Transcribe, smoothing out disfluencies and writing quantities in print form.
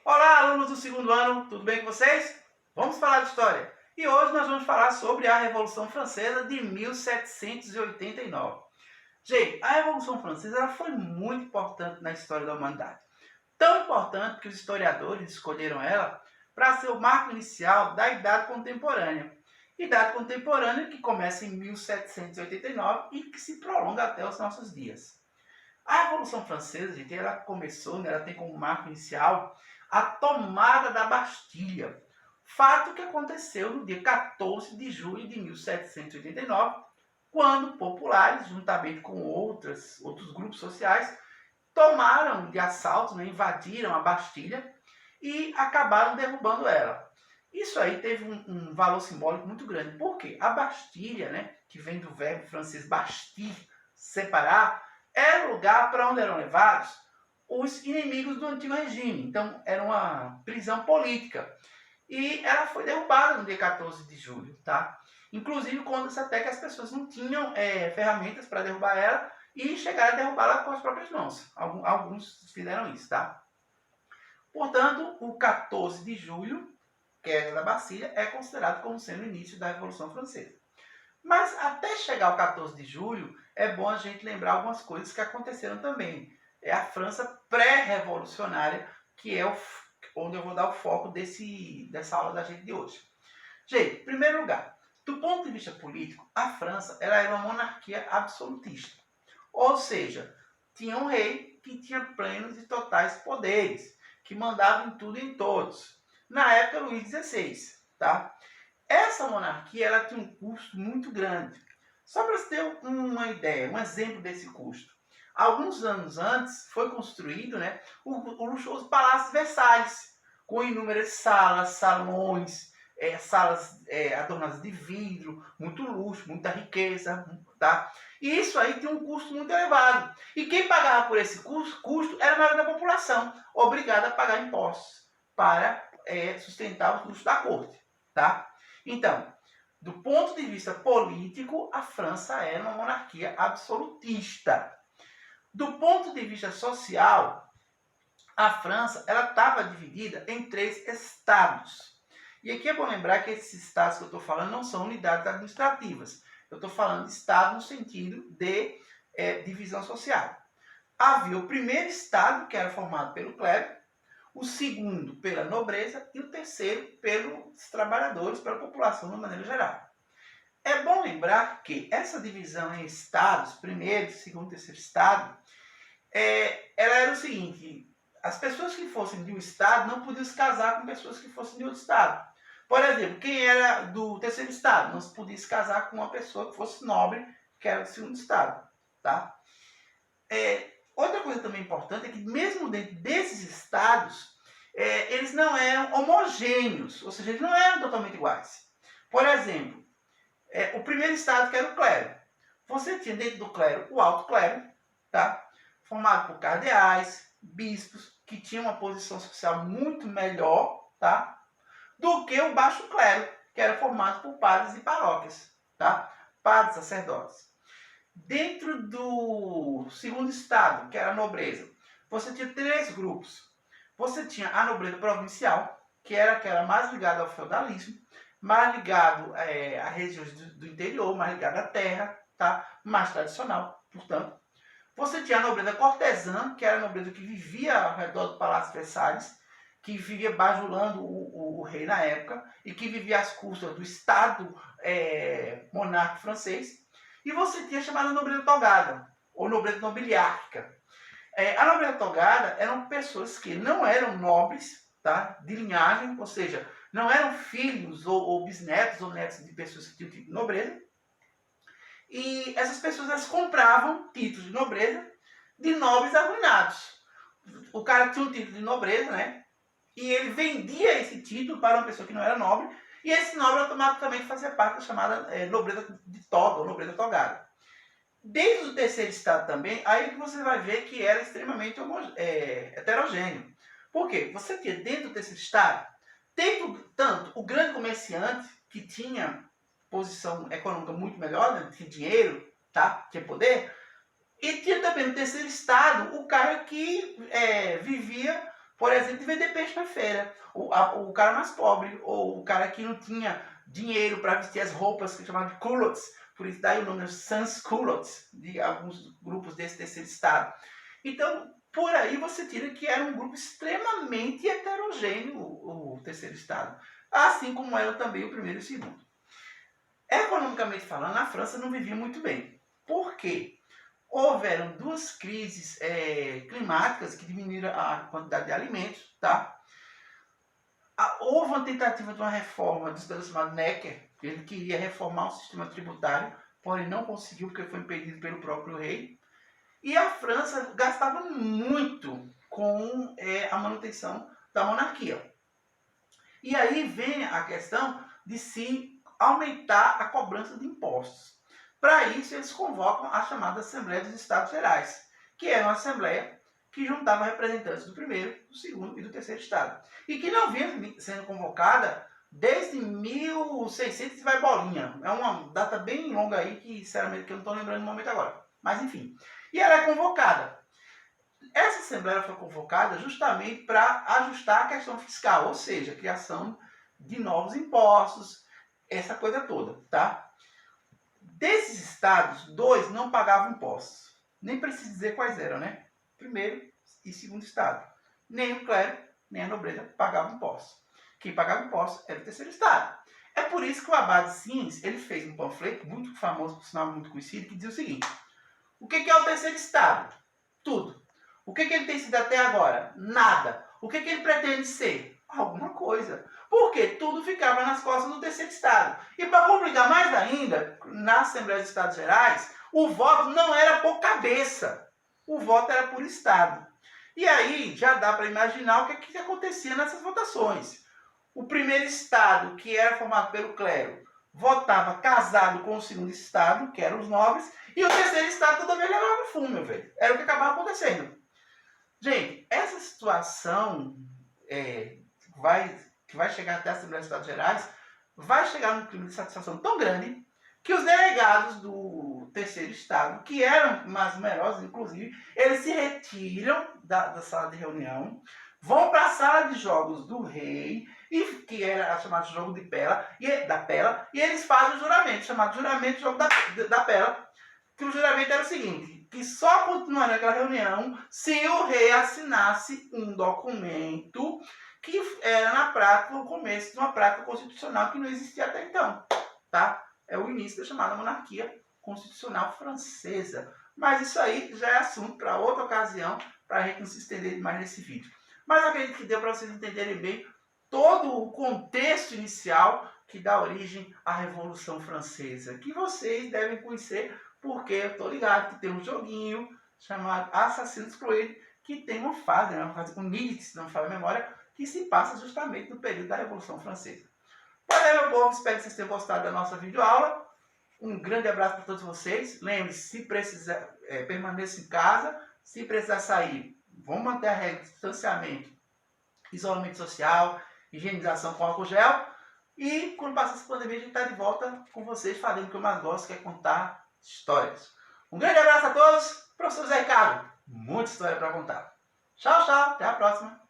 Olá, alunos do segundo ano, tudo bem com vocês? Vamos falar de história. E hoje nós vamos falar sobre a Revolução Francesa de 1789. Gente, a Revolução Francesa ela foi muito importante na história da humanidade. Tão importante que os historiadores escolheram ela para ser o marco inicial da Idade Contemporânea. Idade Contemporânea que começa em 1789 e que se prolonga até os nossos dias. A Revolução Francesa, gente, ela começou, ela tem como marco inicial a tomada da Bastilha. Fato que aconteceu no dia 14 de julho de 1789, quando populares, juntamente com outros grupos sociais, tomaram de assalto, invadiram a Bastilha e acabaram derrubando ela. Isso aí teve um valor simbólico muito grande. Por quê? A Bastilha, que vem do verbo francês bastir, separar, era o lugar para onde eram levados os inimigos do antigo regime. Então, era uma prisão política. E ela foi derrubada no dia 14 de julho, tá? Inclusive, conta-se até que as pessoas não tinham ferramentas para derrubar ela e chegaram a derrubá-la com as próprias mãos. Alguns fizeram isso, tá? Portanto, o 14 de julho, queda da Bastilha, é considerado como sendo o início da Revolução Francesa. Mas até chegar ao 14 de julho, é bom a gente lembrar algumas coisas que aconteceram também. É a França pré-revolucionária, que é onde eu vou dar o foco dessa aula da gente de hoje. Gente, em primeiro lugar, do ponto de vista político, a França ela era uma monarquia absolutista. Ou seja, tinha um rei que tinha plenos e totais poderes, que mandava em tudo e em todos. Na época, Luís XVI, tá? Essa monarquia ela tinha um custo muito grande. Só para você ter uma ideia, um exemplo desse custo. Alguns anos antes foi construído o luxuoso Palácio Versalhes, com inúmeras salas, salões, salas adornadas de vidro, muito luxo, muita riqueza. Tá? E isso aí tinha um custo muito elevado. E quem pagava por esse custo era a maioria da população, obrigada a pagar impostos para sustentar os custos da corte. Tá? Então, do ponto de vista político, a França era uma monarquia absolutista. Do ponto de vista social, a França estava dividida em 3 estados. E aqui é bom lembrar que esses estados que eu estou falando não são unidades administrativas. Eu estou falando de estado no sentido de divisão social. Havia o primeiro estado, que era formado pelo clero, o segundo pela nobreza e o terceiro pelos trabalhadores, pela população de maneira geral. É bom lembrar que essa divisão em estados, primeiro, segundo e terceiro estado, ela era o seguinte: as pessoas que fossem de um estado não podiam se casar com pessoas que fossem de outro estado. Por exemplo, quem era do terceiro estado não se podia se casar com uma pessoa que fosse nobre, que era do segundo estado. Tá? Outra coisa também importante é que mesmo dentro desses estados, eles não eram homogêneos, ou seja, eles não eram totalmente iguais. Por exemplo, o primeiro estado, que era o clero. Você tinha dentro do clero o alto clero, tá? Formado por cardeais, bispos, que tinham uma posição social muito melhor, tá? Do que o baixo clero, que era formado por padres e paróquias, tá? Padres, sacerdotes. Dentro do segundo estado, que era a nobreza, você tinha 3 grupos. Você tinha a nobreza provincial, que era aquela mais ligada ao feudalismo, mais ligado a regiões do interior, mais ligada à terra, tá? Mais tradicional, portanto. Você tinha a nobreza cortesã, que era a nobreza que vivia ao redor do Palácio Versalhes, que vivia bajulando o rei na época, e que vivia às custas do Estado monárquico francês. E você tinha a chamada nobreza togada, ou nobreza nobiliárquica. A nobreza togada eram pessoas que não eram nobres, tá? De linhagem, ou seja, não eram filhos ou bisnetos ou netos de pessoas que tinham título de nobreza. E essas pessoas elas compravam títulos de nobreza de nobres arruinados. O cara tinha um título de nobreza, e ele vendia esse título para uma pessoa que não era nobre, e esse nobre automaticamente fazia parte da chamada nobreza de toga, ou nobreza togada. Desde o terceiro estado também, aí que você vai ver que era extremamente heterogêneo. Por quê? Você tinha dentro do terceiro estado, tanto o grande comerciante, que tinha posição econômica muito melhor, tinha dinheiro, tá? Tinha poder, e tinha também no terceiro estado o cara que vivia Por exemplo, de vender peixe na feira. O cara mais pobre, ou o cara que não tinha dinheiro para vestir as roupas que chamavam de culottes, por isso daí o nome sans culottes, de alguns grupos desse terceiro estado. Então, por aí você tira que era um grupo extremamente heterogêneo o terceiro estado, assim como era também o primeiro e o segundo. Economicamente falando, a França não vivia muito bem. Por quê? Houveram duas crises climáticas que diminuíram a quantidade de alimentos, tá? Houve uma tentativa de uma reforma do cidadão chamado Necker, ele queria reformar o sistema tributário, porém não conseguiu porque foi impedido pelo próprio rei. E a França gastava muito com a manutenção da monarquia. E aí vem a questão de se aumentar a cobrança de impostos. Para isso, eles convocam a chamada Assembleia dos Estados Gerais, que era uma assembleia que juntava representantes do primeiro, do segundo e do terceiro estado. E que não vinha sendo convocada desde 1600 e vai bolinha. É uma data bem longa aí que, sinceramente, que eu não estou lembrando no momento agora. Mas, enfim. E ela é convocada. Essa assembleia foi convocada justamente para ajustar a questão fiscal, ou seja, a criação de novos impostos, essa coisa toda, tá? Desses estados, 2 não pagavam impostos. Nem preciso dizer quais eram, né? Primeiro e segundo estado. Nem o clero, nem a nobreza pagavam impostos. Quem pagava impostos era o terceiro estado. É por isso que o Abade Sims, ele fez um panfleto muito famoso, por sinal muito conhecido, que dizia o seguinte: o que é o terceiro estado? Tudo. O que ele tem sido até agora? Nada. O que ele pretende ser? Alguma coisa. Porque tudo ficava nas costas do terceiro estado. E para complicar mais ainda, na Assembleia dos Estados Gerais, o voto não era por cabeça. O voto era por estado. E aí já dá para imaginar o que acontecia nessas votações. O primeiro estado, que era formado pelo clero, votava casado com o segundo estado, que eram os nobres, e o terceiro estado toda vez levava fumo, meu velho. Era o que acabava acontecendo. Gente, essa situação que vai chegar até a Assembleia dos Estados Gerais vai chegar num clima de satisfação tão grande que os delegados do terceiro estado, que eram mais numerosos, inclusive, eles se retiram da sala de reunião, vão para a sala de jogos do rei, que era chamado jogo de pela, da pela, e eles fazem o juramento, chamado juramento de jogo da pela, que o juramento era o seguinte: que só continuaria aquela reunião se o rei assinasse um documento que era, na prática, o começo de uma prática constitucional que não existia até então. Tá? É o início da chamada monarquia constitucional francesa. Mas isso aí já é assunto para outra ocasião, para a gente não se estender mais nesse vídeo. Mas eu acredito que deu para vocês entenderem bem todo o contexto inicial que dá origem à Revolução Francesa, que vocês devem conhecer, porque eu estou ligado que tem um joguinho chamado Assassin's Creed, que tem uma fase, um Nidix, se não me falha a memória, que se passa justamente no período da Revolução Francesa. Valeu, meu povo, espero que vocês tenham gostado da nossa videoaula. Um grande abraço para todos vocês. Lembre-se, se precisar, permaneça em casa. Se precisar sair, vamos manter a regra de distanciamento, isolamento social, higienização com álcool gel. E quando passar essa pandemia, a gente está de volta com vocês, fazendo o que eu mais gosto, que é contar histórias. Um grande abraço a todos. Professor Zé Ricardo, muita história para contar. Tchau, tchau. Até a próxima.